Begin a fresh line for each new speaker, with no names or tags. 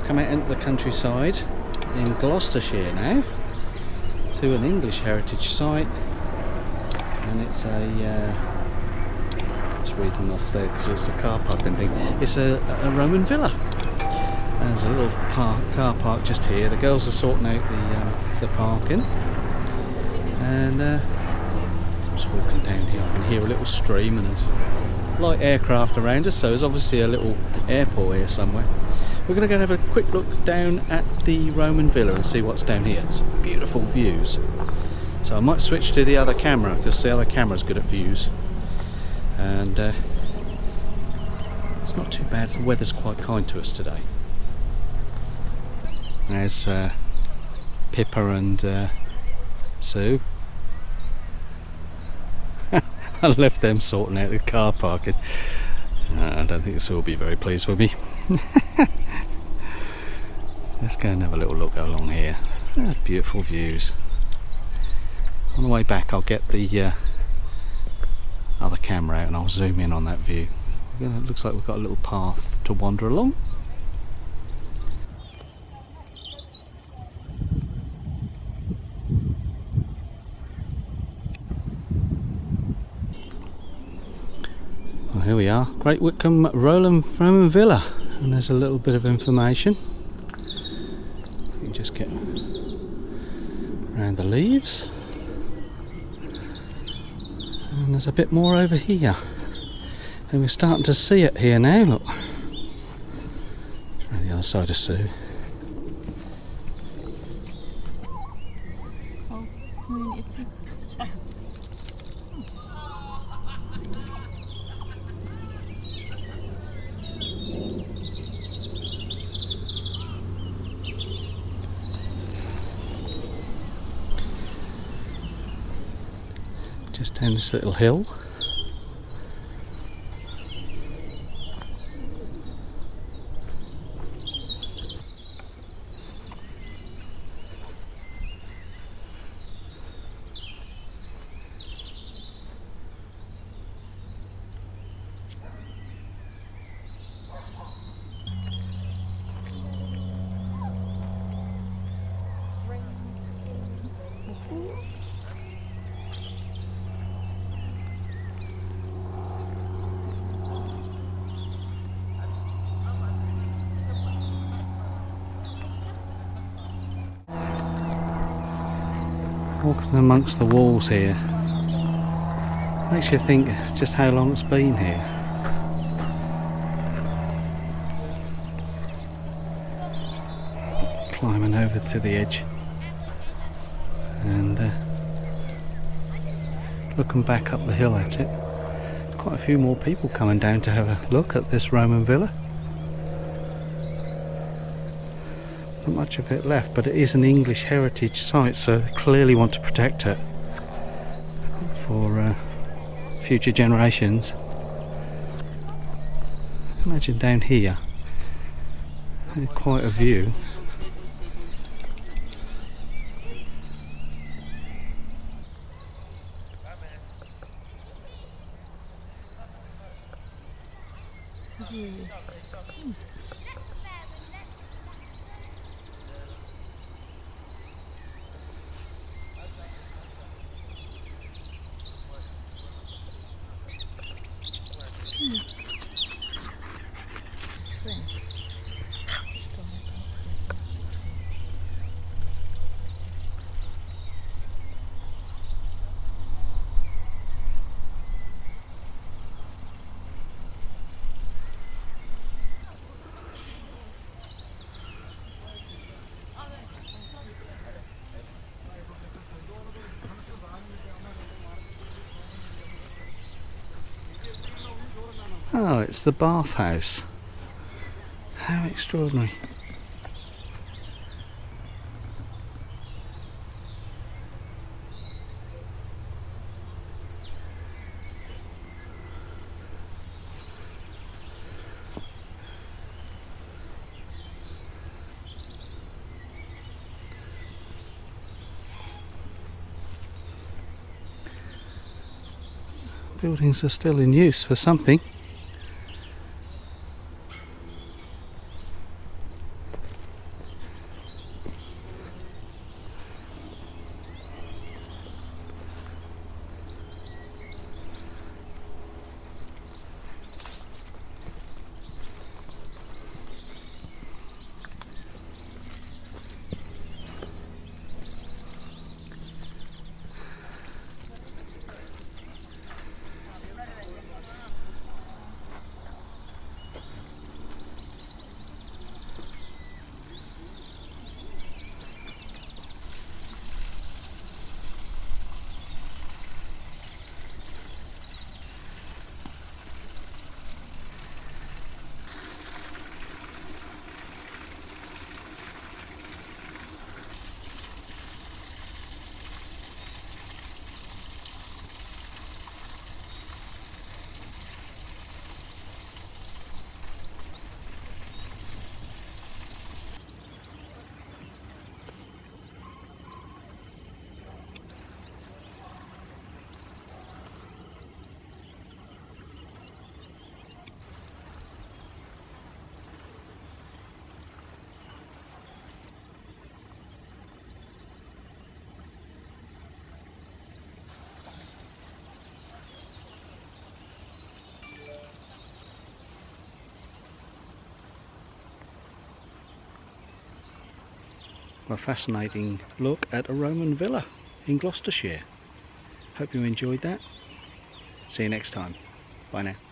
I've come out into the countryside in Gloucestershire now to an English heritage site, and it's a just reading off there because it's a car parking thing. It's a Roman villa. There's a little car park just here. The girls are sorting out the parking, and I'm just walking down here. I can hear a little stream and there's light aircraft around us, so there's obviously a little airport here somewhere. We're going to go and have a quick look down at the Roman villa and see what's down here. It's beautiful views. So I might switch to the other camera because the other camera's good at views, and it's not too bad. The weather's quite kind to us today. There's Pippa and Sue. I left them sorting out the car parking. I don't think Sue will be very pleased with me. Let's go and have a little look along here. Beautiful views. On the way back I'll get the other camera out and I'll zoom in on that view. It looks like we've got a little path to wander along. Well, here we are, Great Witcombe Roman Villa, and there's a little bit of information. You can just get around the leaves, and there's a bit more over here, and we're starting to see it here now. Look, around the other side of Sue. Just down this little hill. Walking amongst the walls here makes you think just how long it's been here. Climbing over to the edge and looking back up the hill at it. Quite a few more people coming down to have a look at this Roman villa. Not much of it left, but it is an English heritage site, so they clearly want to protect it for future generations. Imagine down here, quite a view. Oh, it's the bathhouse. How extraordinary. Buildings are still in use for something. a fascinating look at a Roman villa in Gloucestershire. Hope you enjoyed that. See you next time. Bye now.